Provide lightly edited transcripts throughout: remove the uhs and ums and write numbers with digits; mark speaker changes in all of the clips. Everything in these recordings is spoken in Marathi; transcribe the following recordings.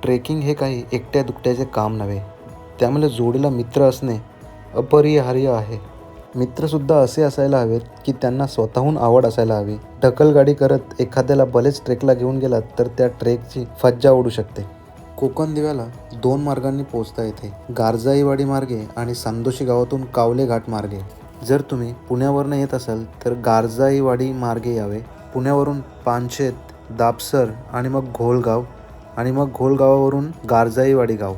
Speaker 1: ट्रेकिंग हे काही एकट्या दुकट्याचे काम नव्हे, त्यामुळे जोडीला मित्र असणे अपरिहार्य आहे. मित्रसुद्धा असे असायला हवेत की त्यांना स्वतःहून आवड असायला हवी. ढकलगाडी करत एखाद्याला भलेच ट्रेकला घेऊन गेलात तर त्या ट्रेकची फज्जा उडू शकते. कोकण दिव्याला 2 मार्गांनी पोहोचता येते, गारजाईवाडी मार्गे आणि सांदोशी गावातून कावले घाट मार्गे. जर तुम्ही पुण्यावरून येत असाल तर गारजाईवाडी मार्गे यावे. पुण्यावरून पानशेत, दापसर आणि मग घोलगाव आणि मग घोलगावावरून गारजाईवाडी गाव.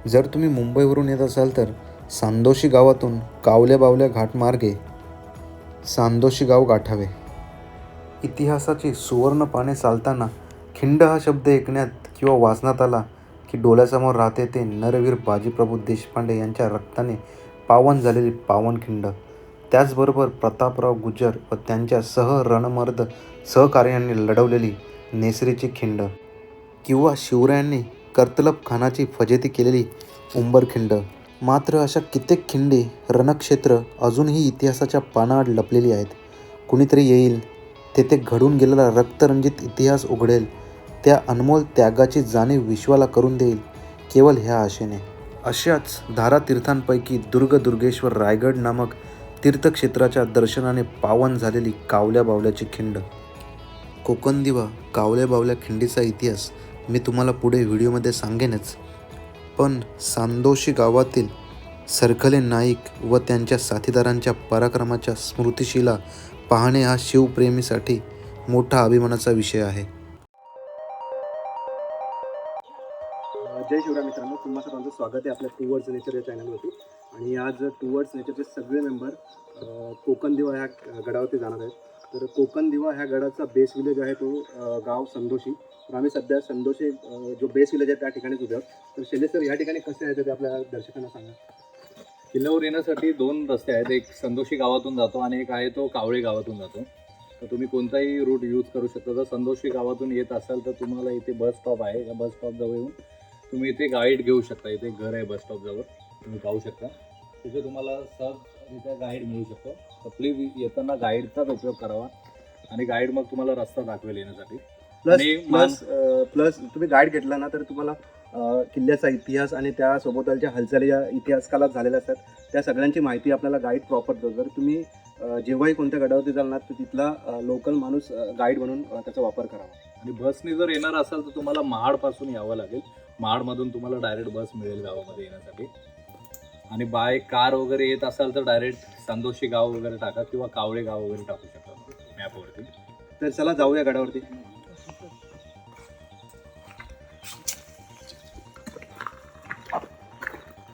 Speaker 1: जर तुम्ही मुंबईवरून येत असाल तर सांदोशी गावातून कावल्या बावल्या घाट मार्गे सांदोशी गाव गाठावे. इतिहासाची सुवर्ण पाने चालताना खिंड हा शब्द ऐकण्यात किंवा वाचनात आला की डोळ्यासमोर राहते ते नरवीर बाजीप्रभू देशपांडे यांच्या रक्ताने पावन झालेली पावनखिंड. त्याचबरोबर प्रतापराव गुजर व त्यांच्या रणमर्द सहकार्यांनी लढवलेली नेसरीची खिंड किंवा शिवरायांनी कर्तलब खानाची फजिती केलेली उंबरखिंड. मात्र अशा कित्येक खिंडी, रणक्षेत्र अजूनही इतिहासाच्या पानाआड लपलेली आहेत. कुणीतरी येईल, तेथे घडून गेलेला रक्तरंजित इतिहास उघडेल, त्या अनमोल त्यागाची जाणीव विश्वाला करून देईल, केवळ ह्या आशेने. अशाच धारातीर्थांपैकी दुर्गेश्वर रायगड नामक तीर्थक्षेत्राच्या दर्शनाने पावन झालेली कावल्या बावल्याची खिंड. कोकण दिवा कावल्या बावल्या खिंडीचा इतिहास मी तुम्हाला पुढे व्हिडिओमध्ये सांगेनच, पण सांदोशी गावातील सरखले नाईक व त्यांच्या साथीदारांच्या पराक्रमाच्या स्मृतिशिला पाहणे हा शिवप्रेमीसाठी मोठा अभिमानाचा विषय आहे.
Speaker 2: जय शिवराय मित्रांनो, तुम्हा सर्वांचं स्वागत आहे आपल्या टूवर्ड्स नेचर या चॅनलवरती. आणि आज टूवर्ड्स नेचरचे सगळे मेंबर कोकण दिवा ह्या गडावरती जाणार आहेत. तर कोकण दिवा ह्या गडाचा बेस विलेज आहे तो गाव संदोशी. तर आम्ही सध्या संदोशी जो बेस विलेज आहे त्या ठिकाणीच उभे आहोत. तर शैलेश सर, ह्या ठिकाणी कसे आहे ते आपल्या दर्शकांना सांगा.
Speaker 3: किल्ल्यावर येण्यासाठी 2 रस्ते आहेत, एक संदोशी गावातून जातो आणि एक आहे तो कावळे गावातून जातो. तर तुम्ही कोणताही रूट यूज करू शकता. जर संदोशी गावातून येत असाल तर तुम्हाला इथे बस स्टॉप आहे, या बस स्टॉपजवळ येऊन तुम्ही इथे गाईड घेऊ शकता. इथे घर आहे बस स्टॉपजवळ, तुम्ही पाहू शकता. तिथे तुम्हाला सहजरित्या गाईड मिळू शकतो. तर प्लीज येताना गाईडचाच उपयोग करावा आणि गाईड मग तुम्हाला रस्ता दाखवेल येण्यासाठी.
Speaker 2: प्लस तुम्ही गाईड घेतला ना तर तुम्हाला किल्ल्याचा इतिहास आणि त्या सोबतच्या हालचाली ज्या इतिहासकालात झालेल्या असतात त्या सगळ्यांची माहिती आपल्याला गाईड प्रॉपर देतो. जर तुम्ही जेव्हाही कोणत्या गडावरती जाणार तर तिथला लोकल माणूस गाईड म्हणून त्याचा वापर करावा.
Speaker 3: आणि बसने जर येणार असाल तर तुम्हाला महाडपासून यावं लागेल. महाडमधून तुम्हाला डायरेक्ट बस मिळेल गावामध्ये येण्यासाठी. आणि बाय कार वगैरे येत असाल तर डायरेक्ट संदोशी गाव वगैरे टाका किंवा कावळे गाव वगैरे टाकू शकता मॅपवरती.
Speaker 2: तर चला जाऊया गडावरती.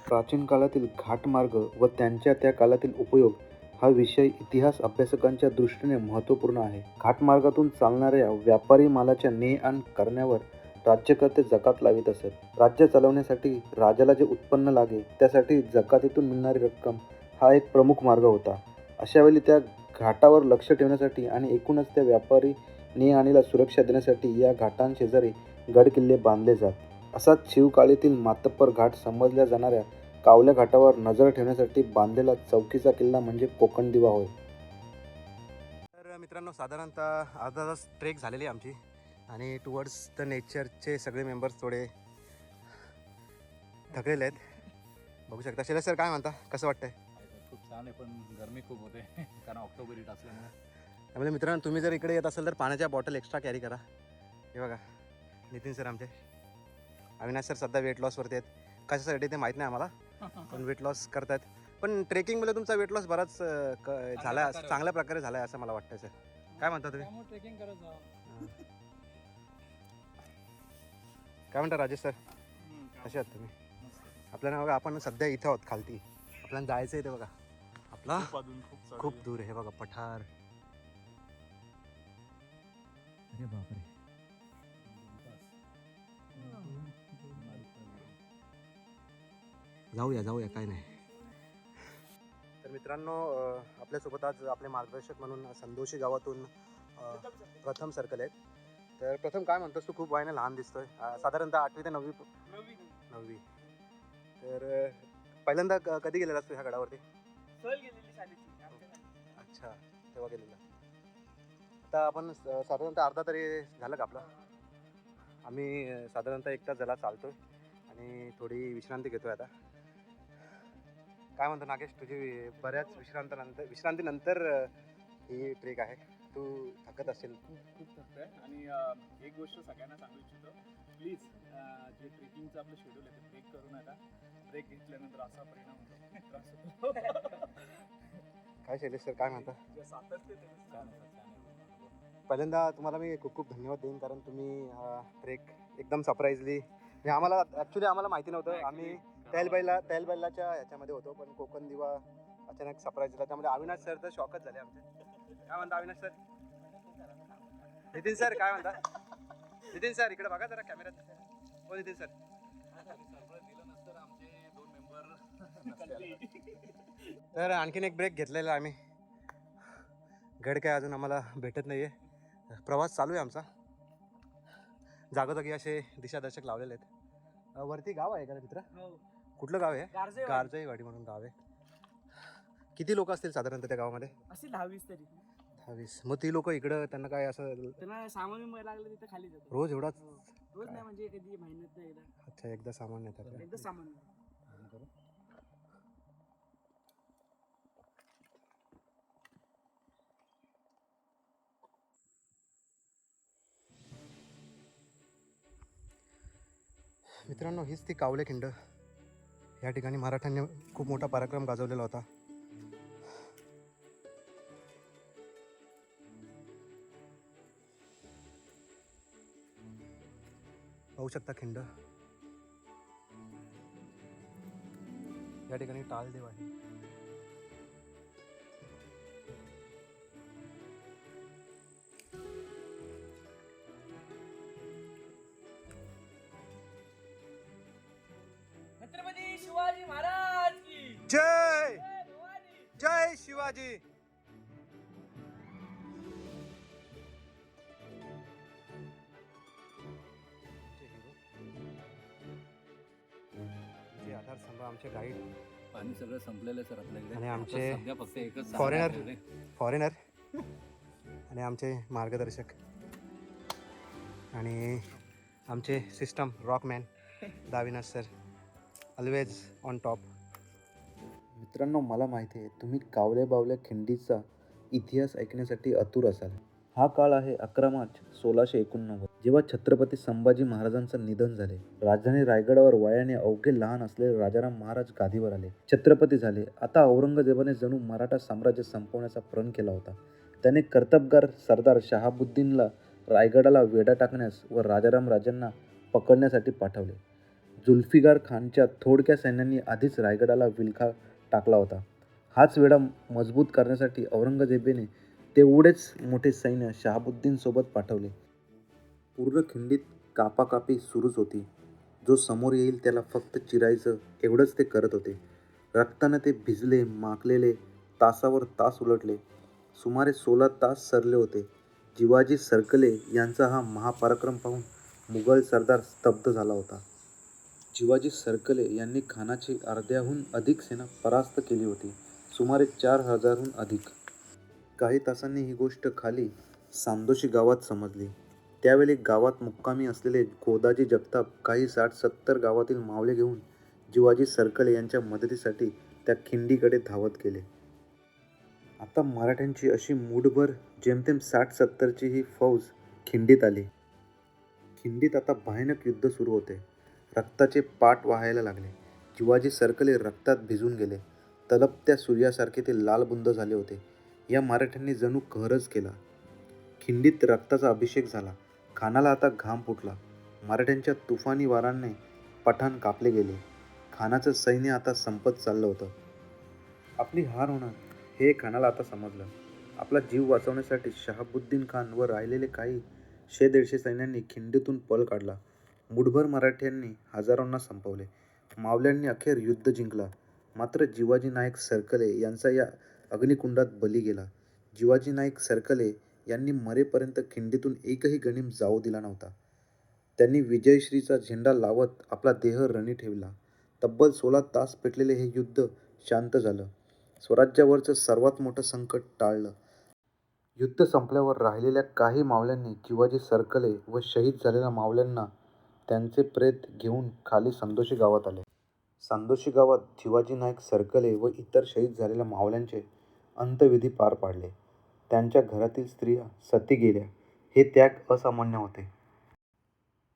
Speaker 1: प्राचीन काळातील घाटमार्ग व त्यांच्या त्या काळातील उपयोग हा विषय इतिहास अभ्यासकांच्या दृष्टीने महत्त्वपूर्ण आहे. घाटमार्गातून चालणाऱ्या व्यापारी मालाच्या ने-आण करण्यावर राज्यकर्ते जकात लावित असत. राज्य चालवण्यासाठी राजाला जे उत्पन्न लागे त्यासाठी जकातीतून मिळणारी रक्कम हा एक प्रमुख मार्ग होता. अशावेळी त्या घाटावर लक्ष ठेवण्यासाठी आणि एकूणच त्या व्यापारी ने-आणीला सुरक्षा देण्यासाठी या घाटांशेजारी गडकिल्ले बांधले जात. असाच शिवकाळीतील मातब्बर घाट समजल्या जाणाऱ्या कावल्या घाटावर नजर ठेवण्यासाठी बांधलेला चौकीचा किल्ला म्हणजे कोकण दिवा होय.
Speaker 2: तर मित्रांनो, साधारणतः अर्धा तास ट्रेक झालेली आहे आमची आणि टुवर्ड्स द नेचरचे सगळे मेंबर्स थोडे थकलेले आहेत, बघू शकता. शैलेश सर, काय म्हणता, कसं वाटतंय?
Speaker 3: खूप छान आहे, पण गरमी खूप होते कारण ऑक्टोबर हिट असल्यामुळे.
Speaker 2: त्यामुळे मित्रांनो, तुम्ही जर इकडे येत असाल तर पाण्याच्या बॉटल एक्स्ट्रा कॅरी करा. हे बघा, नितीन सर आमचे, अविनाश सर सध्या वेट लॉसवरती आहेत. कशासाठी ते माहीत नाही आम्हाला, पण वेट लॉस करतात. पण ट्रेकिंगमध्ये तुमचा वेट लॉस बराच झाला, चांगल्या प्रकारे झाला आहे असं मला वाटतं. सर काय म्हणता तुम्ही?
Speaker 4: ट्रेकिंग करत जा.
Speaker 2: काय म्हणता राजेश सर, कसे आहात तुम्ही? आपल्याला बघा, आपण सध्या इथं आहोत खालती, आपल्याला जायचं आहे ते बघा, आपला खूप दूर आहे. हे बघा पठार, अरे बापरे. जाऊया काय नाही. तर मित्रांनो, आपल्यासोबत आज आपले मार्गदर्शक म्हणून संदोशी गावातून प्रथम सर्कल आहेत. तर प्रथम, काय म्हणतोस तू? खूप वयाने लहान दिसतोय, साधारणतः 8वी ते 9वी. तर पहिल्यांदा कधी गेलेलास तू ह्या गडावरती? अच्छा, तेव्हा गेलेला. आता आपण साधारणतः अर्धा तरी झालं का आपला? आम्ही साधारणतः 1 तास झाला चालतो आणि थोडी विश्रांती घेतोय आता. काय म्हणतो नागेश, तुझी बऱ्याच विश्रांतीनंतर ही ट्रेक आहे. तू थकत असेल.
Speaker 4: खूप थकतोय आणि एक गोष्ट सगळ्यांना सांगू इच्छितो, प्लीज जे ट्रेकिंगचं आपलं शेड्यूल आहे ते ब्रेक करू नका. ब्रेक घेतल्यानंतर असा परिणाम होतो, त्रास होतो.
Speaker 2: काय शैलेश सर, काय म्हणता?
Speaker 4: जे सातत्य ते छान आहे.
Speaker 2: पहिल्यांदा तुम्हाला मी खूप खूप धन्यवाद देईन, कारण तुम्ही ट्रेक एकदम सरप्राईजली आम्हाला माहिती नव्हतं. आम्ही तैलबैलाच्या ह्याच्यामध्ये होतो, पण कोकण दिवा अचानक सरप्राईज दिला, त्यामुळे अविनाश सर तर शॉकच झाले आमचे. काय म्हणता अविनाश सर? नितीन सर काय म्हणता? नितीन सर इकडे बघा जरा कॅमेऱ्यात. हो नितीन सर. तर आणखीन एक ब्रेक घेतलेला आम्ही. गड काय अजून आम्हाला भेटत नाही आहे. प्रवास चालू आहे आमचा. जागोजागी असे दिशादर्शक लावलेले आहेत. वरती गाव आहे का रे मित्र? कुठलं गाव आहे? गारजाईवाडी म्हणून गाव आहे. किती लोक असतील साधारणतः त्या गावामध्ये?
Speaker 5: असे 10-20 तरी.
Speaker 2: 20. मग ती लोक इकडं त्यांना काय असं
Speaker 5: त्यांना सामान बिमान लागलं तिथं खाली जातो.
Speaker 2: रोज एवढाच?
Speaker 5: रोज नाही म्हणजे कधी महिन्यात एकदा.
Speaker 2: अच्छा, एकदा सामान येतात का?
Speaker 5: एकदा सामान.
Speaker 2: मित्रांनो, हीच ती कावले खिंड. या ठिकाणी मराठ्यांनी खूप मोठा पराक्रम गाजवलेला होता. पाहू शकता खिंड. या ठिकाणी टाळदेव आहे.
Speaker 5: छत्रपती शिवाजी महाराज की
Speaker 2: जय
Speaker 5: जय भवानी.
Speaker 2: जय शिवाजी. आधारस्तंभ आमचे गाईड
Speaker 3: पाणी सगळं संपलेलं आहे सर आपल्याकडे.
Speaker 2: आणि आमचे
Speaker 3: सध्या फक्त एकच
Speaker 2: फॉरेनर आणि आमचे मार्गदर्शक आणि आमचे सिस्टम रॉकमॅन दाविनाथ सर, ऑलवेज ऑन टॉप. मित्रांनो, मला माहिती आहे तुम्ही कावले बावल्या खिंडीचा इतिहास ऐकण्यासाठी आतुर असाल. हा काळ आहे 11 मार्च 1689, जेव्हा छत्रपती संभाजी महाराजांचं निधन झाले. राजधानी रायगडावर वयाने अवघे लहान असलेले राजाराम महाराज गादीवर आले, छत्रपती झाले. आता औरंगजेबाने जणू मराठा साम्राज्य संपवण्याचा प्रण केला होता. त्याने कर्तबगार सरदार शहाबुद्दीनला रायगडाला वेढा टाकण्यास व राजाराम राजांना पकडण्यासाठी पाठवले. जुल्फिकार खानच्या थोडक्या सैन्यांनी आधीच रायगडाला विलखा टाकला होता. हाच वेढा मजबूत करण्यासाठी औरंगजेबाने तेवढेच मोठे सैन्य शहाबुद्दीन सोबत पाठवले. पूर्ण खिंडीत कापाकापी सुरूच होती. जो समोर येईल त्याला फक्त चिरायचं एवढंच ते करत होते. रक्ताने ते भिजले, माखलेले. तासावर तास उलटले. सुमारे 16 तास सरले होते. जिवाजी सरकले यांचा हा महापराक्रम पाहून मुघल सरदार स्तब्ध झाला होता. जिवाजी सरकले यांनी खानाची अर्ध्याहून अधिक सेना परास्त केली होती, सुमारे 4000हून अधिक. काही तासांनी ही गोष्ट खाली सांदोशी गावात समजली. त्यावेळी गावात मुक्कामी असलेले गोदाजी जगताप काही 60-70 गावातील मावळे घेऊन जिवाजी सरकले यांच्या मदतीसाठी त्या खिंडीकडे धावत गेले. आता मराठ्यांची अशी मूठभर जेमतेम 60-70ची ही फौज खिंडीत आली. खिंडीत आता भयानक युद्ध सुरू होते. रक्ताचे पाट वाहायला लागले. जिवाजी सरकले रक्तात भिजून गेले. तलपत्या सूर्यासारखे ते लालबुंद झाले होते. या मराठ्यांनी जणू कहरच केला. खिंडीत रक्ताचा अभिषेक झाला. खानाला आता घाम फुटला. मराठ्यांच्या तुफानी वारांनी पठाण कापले गेले. खानाचं सैन्य आता संपत चाललं होतं. आपली हार होणार हे खानाला आता समजलं. आपला जीव वाचवण्यासाठी शहाबुद्दीन खान व राहिलेले काही 100-150 सैन्यांनी खिंडीतून पळ काढला. मुठभर मराठ्यांनी हजारोंना संपवले. मावल्यांनी अखेर युद्ध जिंकला. मात्र जिवाजी नाईक सरकले यांचा या अग्निकुंडात बली गेला. जिवाजी नाईक सरकले यांनी मरेपर्यंत खिंडीतून एकही गणीम जाऊ दिला नव्हता. त्यांनी विजयश्रीचा झेंडा लावत आपला देह रणी ठेवला. तब्बल 16 तास पेटलेले हे युद्ध शांत झालं. स्वराज्यावरचं सर्वात मोठं संकट टाळलं. युद्ध संपल्यावर राहिलेल्या काही मावळ्यांनी जिवाजी सरकले व शहीद झालेल्या मावळ्यांना
Speaker 1: त्यांचे प्रेत घेऊन खाली संदोशी गावात आले. संदोशी गावात शिवाजी नाईक सरकले व इतर शहीद झालेल्या मावळ्यांचे अंत्यविधी पार पाडले. त्यांच्या घरातील स्त्रिया सती गेल्या. हे त्याग असामान्य होते.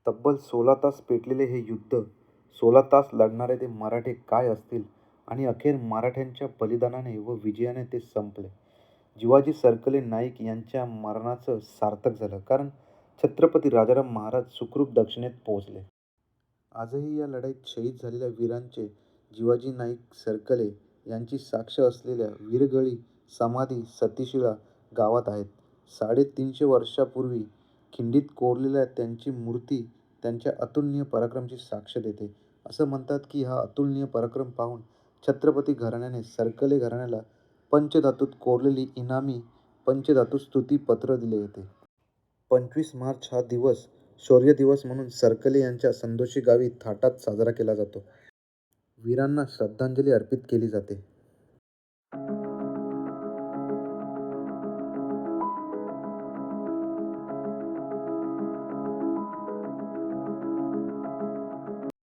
Speaker 1: तब्बल 16 तास पेटलेले हे युद्ध, 16 तास लढणारे ते मराठे काय असतील आणि अखेर मराठ्यांच्या बलिदानाने व विजयाने ते संपले. शिवाजी सरकले नाईक यांच्या मरणाचं सार्थक झालं, कारण छत्रपती राजाराम महाराज सुखरूप दक्षिणेत पोहोचले. आजही या लढाईत शहीद झालेल्या वीरांचे शिवाजी नाईक सरकले यांची साक्ष असलेल्या वीरगळी समाधी सतीशिळा गावात आहेत. 350 वर्षापूर्वी खिंडीत कोरलेल्या त्यांची मूर्ती त्यांच्या अतुलनीय पराक्रमाची साक्ष देते. असं म्हणतात की हा अतुलनीय पराक्रम पाहून छत्रपती घराण्याने सरकले घराण्याला पंचधातूत कोरलेली इनामी पंचधातू स्तुती पत्र दिले होते. 25 मार्च हा दिवस शौर्य दिवस म्हणून सरकले यांच्या संदोशी गावी थाटात साजरा केला जातो. वीरांना श्रद्धांजली अर्पित केली जाते.